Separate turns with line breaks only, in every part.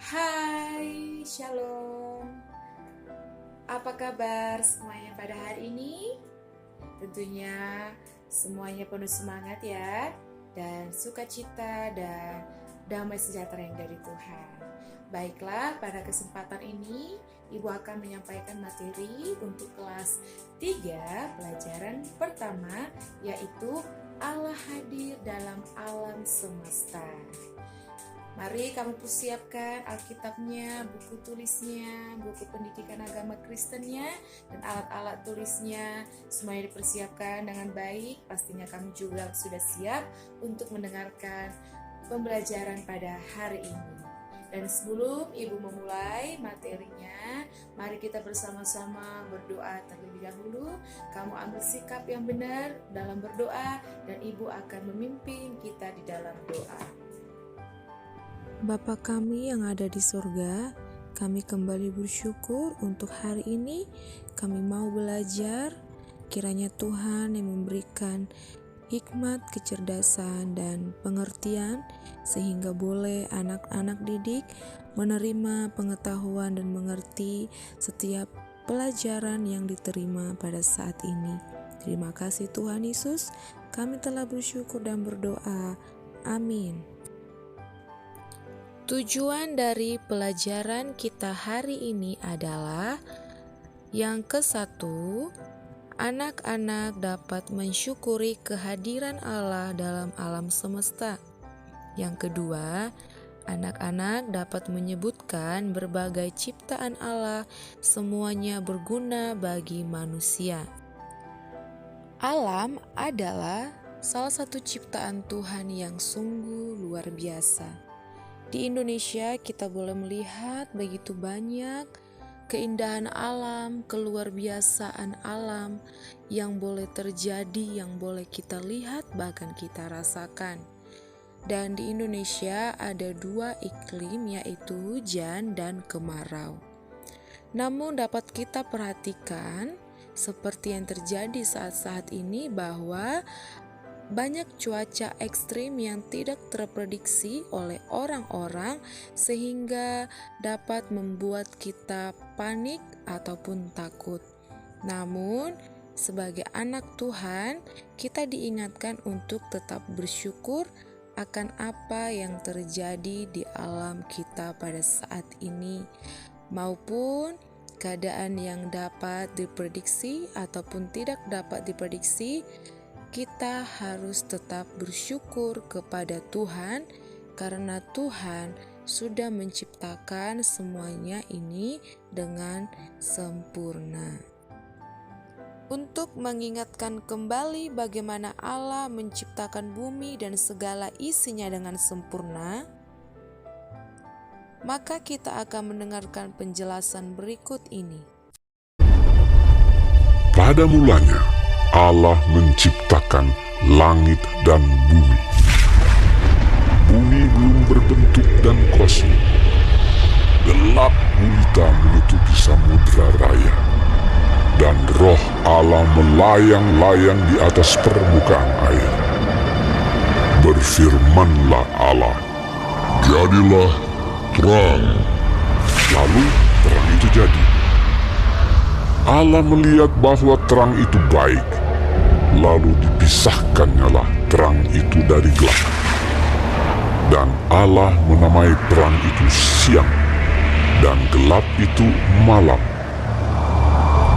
Hai, Shalom. Apa kabar semuanya pada hari ini? Tentunya semuanya penuh semangat ya, dan sukacita dan damai sejahtera yang dari Tuhan. Baiklah, pada kesempatan ini Ibu akan menyampaikan materi untuk kelas 3 pelajaran pertama, yaitu Allah hadir dalam alam semesta. Mari kamu persiapkan Alkitabnya, buku tulisnya, buku pendidikan agama Kristennya, dan alat-alat tulisnya. Semuanya dipersiapkan dengan baik. Pastinya kamu juga sudah siap untuk mendengarkan pembelajaran pada hari ini. Dan sebelum Ibu memulai materinya, mari kita bersama-sama berdoa terlebih dahulu. Kamu ambil sikap yang benar dalam berdoa, dan Ibu akan memimpin kita di dalam doa.
Bapa kami yang ada di surga, kami kembali bersyukur untuk hari ini. Kami mau belajar, kiranya Tuhan yang memberikan hikmat, kecerdasan, dan pengertian, sehingga boleh anak-anak didik menerima pengetahuan dan mengerti setiap pelajaran yang diterima pada saat ini. Terima kasih Tuhan Yesus, kami telah bersyukur dan berdoa. Amin. Tujuan dari pelajaran kita hari ini adalah yang ke-1, anak-anak dapat mensyukuri kehadiran Allah dalam alam semesta. Yang kedua, anak-anak dapat menyebutkan berbagai ciptaan Allah, semuanya berguna bagi manusia. Alam adalah salah satu ciptaan Tuhan yang sungguh luar biasa. Di Indonesia kita boleh melihat begitu banyak keindahan alam, keluarbiasaan alam yang boleh terjadi, yang boleh kita lihat, bahkan kita rasakan. Dan di Indonesia ada 2 iklim, yaitu hujan dan kemarau. Namun dapat kita perhatikan seperti yang terjadi saat-saat ini, bahwa banyak cuaca ekstrim yang tidak terprediksi oleh orang-orang, sehingga dapat membuat kita panik ataupun takut. Namun, sebagai anak Tuhan, kita diingatkan untuk tetap bersyukur akan apa yang terjadi di alam kita pada saat ini, maupun keadaan yang dapat diprediksi ataupun tidak dapat diprediksi. Kita harus tetap bersyukur kepada Tuhan, karena Tuhan sudah menciptakan semuanya ini dengan sempurna. Untuk mengingatkan kembali bagaimana Allah menciptakan bumi dan segala isinya dengan sempurna, maka kita akan mendengarkan penjelasan berikut ini.
Pada mulanya Allah menciptakan langit dan bumi. Bumi belum berbentuk dan kosong. Gelap gulita menutupi samudra raya. Dan roh Allah melayang-layang di atas permukaan air. Berfirmanlah Allah, "Jadilah terang." Lalu terang itu jadi. Allah melihat bahwa terang itu baik. Lalu dipisahkannyalah terang itu dari gelap. Dan Allah menamai terang itu siang, dan gelap itu malam.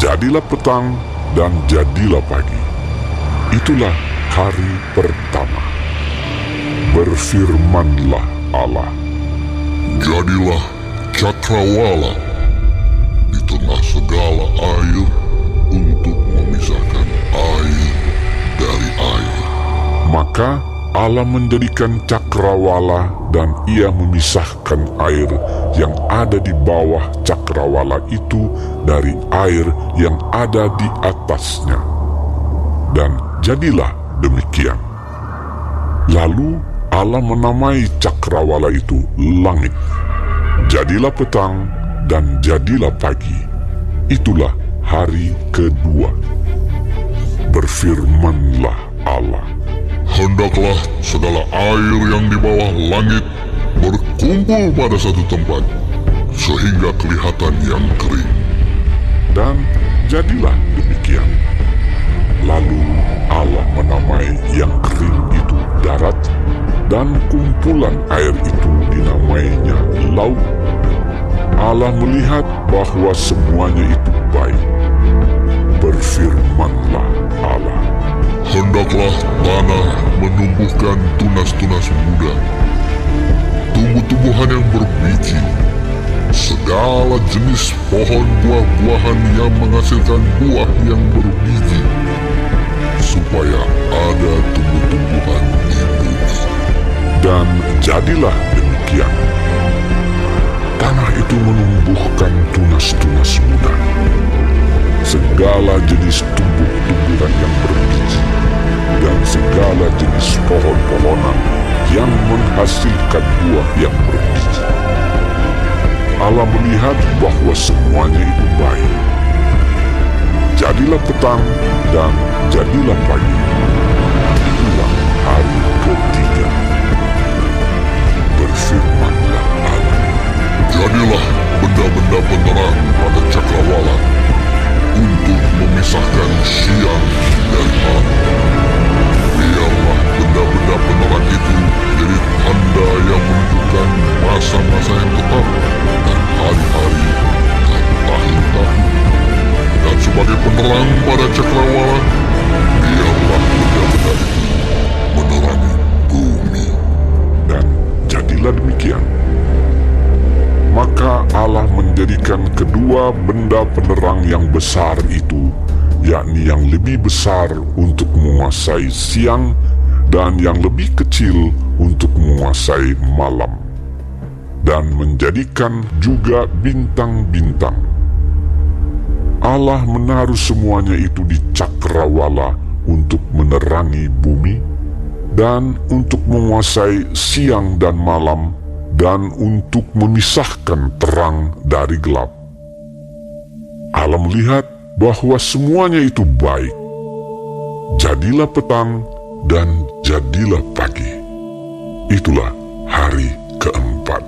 Jadilah petang dan jadilah pagi. Itulah hari pertama. Berfirmanlah Allah, "Jadilah cakrawala di tengah segala air untuk memisahkan air dari air." Maka Allah menjadikan cakrawala, dan Ia memisahkan air yang ada di bawah cakrawala itu dari air yang ada di atasnya. Dan jadilah demikian. Lalu Allah menamai cakrawala itu langit. Jadilah petang dan jadilah pagi. Itulah hari kedua. Berfirmanlah Allah, "Hendaklah segala air yang di bawah langit berkumpul pada satu tempat, sehingga kelihatan yang kering. Dan jadilah demikian. Lalu Allah menamai yang kering itu darat, dan kumpulan air itu dinamainya laut. Allah melihat bahwa semuanya itu baik. Berfirmanlah Allah, hendaklah tanah menumbuhkan tunas-tunas muda, tumbuh-tumbuhan yang berbiji, segala jenis pohon buah-buahan yang menghasilkan buah yang berbiji, supaya ada tumbuh-tumbuhan di bumi. Dan jadilah demikian. Tanah itu menumbuhkan tunas-tunas muda, segala jenis tumbuh-tumbuhan yang berbiji, dan segala jenis pohon-pohonan yang menghasilkan buah yang berbiji. Allah melihat bahwa semuanya itu baik. Jadilah petang dan jadilah pagi. Itulah hari ketiga. Berfirmanlah Allah, jadilah benda-benda penerang pada cakrawala untuk memisahkan siang dan hari. Biarlah benda-benda penerang itu jadi tanda yang menunjukkan masa-masa yang tetap dan hari-hari dan tahun-tahun. Dan sebagai penerang pada cakrawala, biarlah benda-benda itu menerangi bumi. Dan jadilah demikian. Maka Allah menjadikan kedua benda penerang yang besar itu, yakni yang lebih besar untuk menguasai siang dan yang lebih kecil untuk menguasai malam, dan menjadikan juga bintang-bintang. Allah menaruh semuanya itu di cakrawala untuk menerangi bumi, dan untuk menguasai siang dan malam, dan untuk memisahkan terang dari gelap. Allah melihat bahwa semuanya itu baik. Jadilah petang dan jadilah pagi. Itulah hari keempat.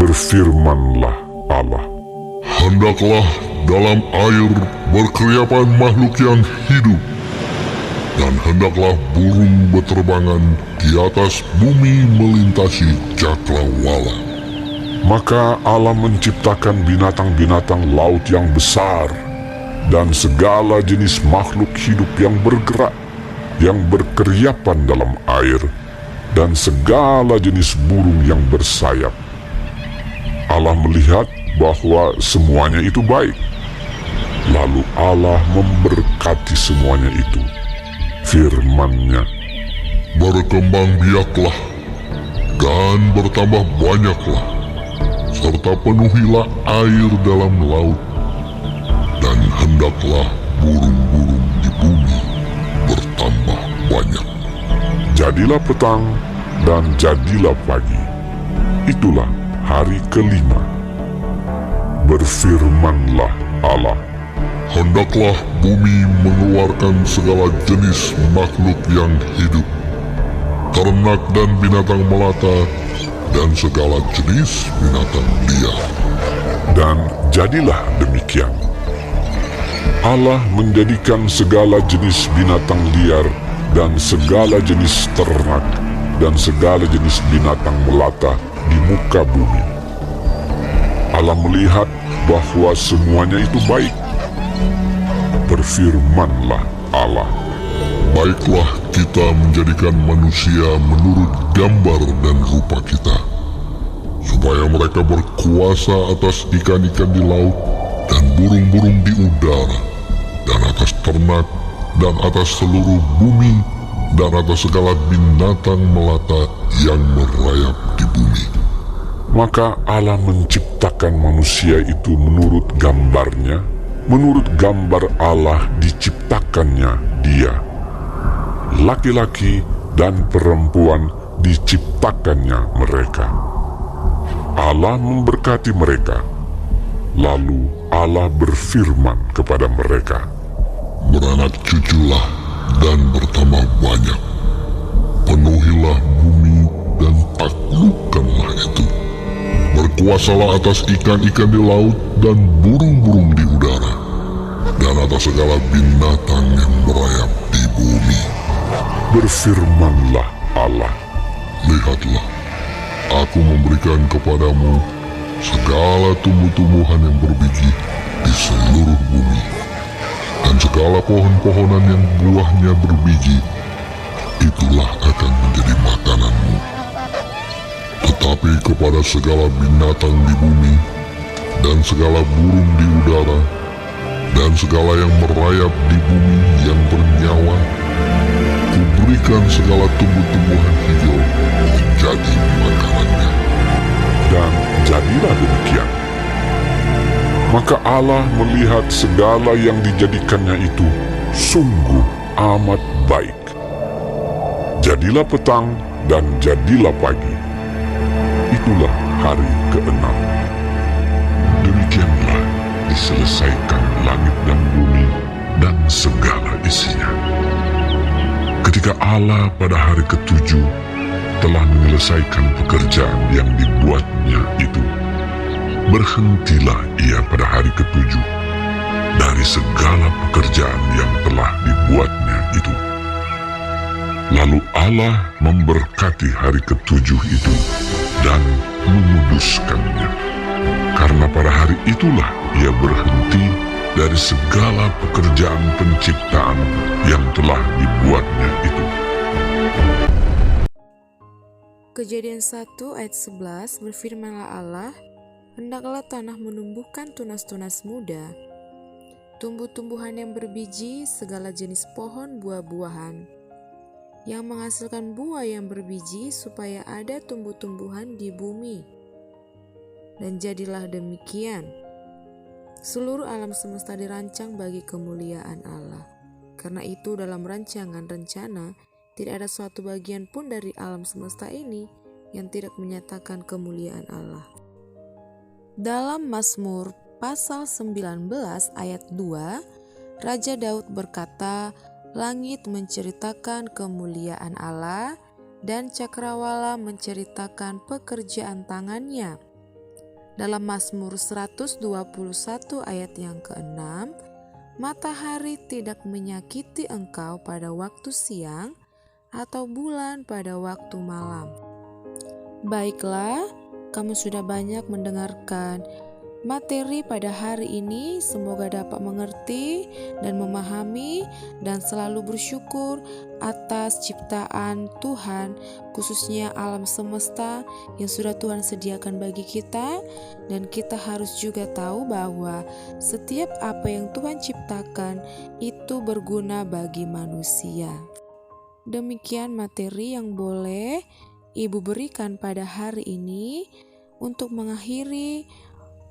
Berfirmanlah Allah, hendaklah dalam air berkeriapan makhluk yang hidup, dan hendaklah burung berterbangan di atas bumi melintasi cakrawala. Maka Allah menciptakan binatang-binatang laut yang besar, dan segala jenis makhluk hidup yang bergerak, yang berkeriapan dalam air, dan segala jenis burung yang bersayap. Allah melihat bahwa semuanya itu baik. Lalu Allah memberkati semuanya itu. Firman-Nya, berkembang biaklah dan bertambah banyaklah, serta penuhilah air dalam laut, dan hendaklah burung-burung di bumi bertambah banyak. Jadilah petang dan jadilah pagi. Itulah hari kelima. Berfirmanlah Allah, hendaklah bumi mengeluarkan segala jenis makhluk yang hidup, ternak dan binatang melata, dan segala jenis binatang liar. Dan jadilah demikian. Allah menjadikan segala jenis binatang liar dan segala jenis ternak dan segala jenis binatang melata di muka bumi. Allah melihat bahwa semuanya itu baik. Berfirmanlah Allah, baiklah kita menjadikan manusia menurut gambar dan rupa kita, supaya mereka berkuasa atas ikan-ikan di laut dan burung-burung di udara, dan atas ternak, dan atas seluruh bumi, dan atas segala binatang melata yang merayap di bumi. Maka Allah menciptakan manusia itu menurut gambarnya. Menurut gambar Allah diciptakannya dia. Laki-laki dan perempuan diciptakannya mereka. Allah memberkati mereka. Lalu Allah berfirman kepada mereka, beranak cuculah dan bertambah banyak. Penuhilah bumi dan taklukkanlah itu. Berkuasalah atas ikan-ikan di laut dan burung-burung di udara, dan atas segala binatang yang merayap di bumi. Berfirmanlah Allah, lihatlah, aku memberikan kepadamu segala tumbuh-tumbuhan yang berbiji di seluruh bumi, dan segala pohon-pohonan yang buahnya berbiji, itulah akan menjadi makananmu. Tetapi kepada segala binatang di bumi, dan segala burung di udara, dan segala yang merayap di bumi yang bernyawa, kuberikan segala tumbuh-tumbuhan hijau menjadi makanannya. Dan jadilah demikian. Maka Allah melihat segala yang dijadikannya itu sungguh amat baik. Jadilah petang dan jadilah pagi. Itulah hari ke-6. Demikianlah diselesaikan langit dan bumi dan segala isinya. Ketika Allah pada hari ke-7 telah menyelesaikan pekerjaan yang dibuatnya itu, berhentilah ia pada hari ke-7 dari segala pekerjaan yang telah dibuatnya itu. Lalu Allah memberkati hari ke-7 itu dan menguduskannya, karena pada hari itulah ia berhenti dari segala pekerjaan penciptaan yang telah dibuatnya itu.
Kejadian 1 ayat 11 berfirmanlah Allah, hendaklah tanah menumbuhkan tunas-tunas muda, tumbuh-tumbuhan yang berbiji, segala jenis pohon buah-buahan, yang menghasilkan buah yang berbiji, supaya ada tumbuh-tumbuhan di bumi. Dan jadilah demikian. Seluruh alam semesta dirancang bagi kemuliaan Allah. Karena itu dalam rancangan rencana, tidak ada suatu bagian pun dari alam semesta ini yang tidak menyatakan kemuliaan Allah. Dalam Mazmur pasal 19 ayat 2, Raja Daud berkata, langit menceritakan kemuliaan Allah dan cakrawala menceritakan pekerjaan tangannya. Dalam Mazmur 121 ayat yang ke-6, matahari tidak menyakiti engkau pada waktu siang atau bulan pada waktu malam. Baiklah, kamu sudah banyak mendengarkan materi pada hari ini. Semoga dapat mengerti dan memahami dan selalu bersyukur atas ciptaan Tuhan, khususnya alam semesta yang sudah Tuhan sediakan bagi kita. Dan kita harus juga tahu bahwa setiap apa yang Tuhan ciptakan itu berguna bagi manusia. Demikian materi yang boleh Ibu berikan pada hari ini. Untuk mengakhiri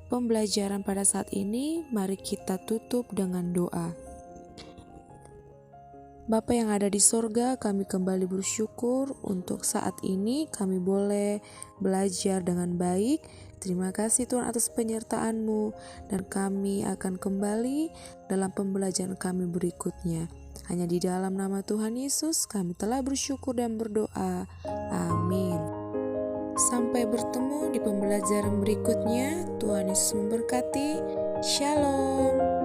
pembelajaran pada saat ini, mari kita tutup dengan doa. Bapa yang ada di sorga, kami kembali bersyukur untuk saat ini kami boleh belajar dengan baik. Terima kasih Tuhan atas penyertaan-Mu, dan kami akan kembali dalam pembelajaran kami berikutnya. Hanya di dalam nama Tuhan Yesus kami telah bersyukur dan berdoa. Amin. Sampai bertemu di pembelajaran berikutnya. Tuhan Yesus memberkati. Shalom.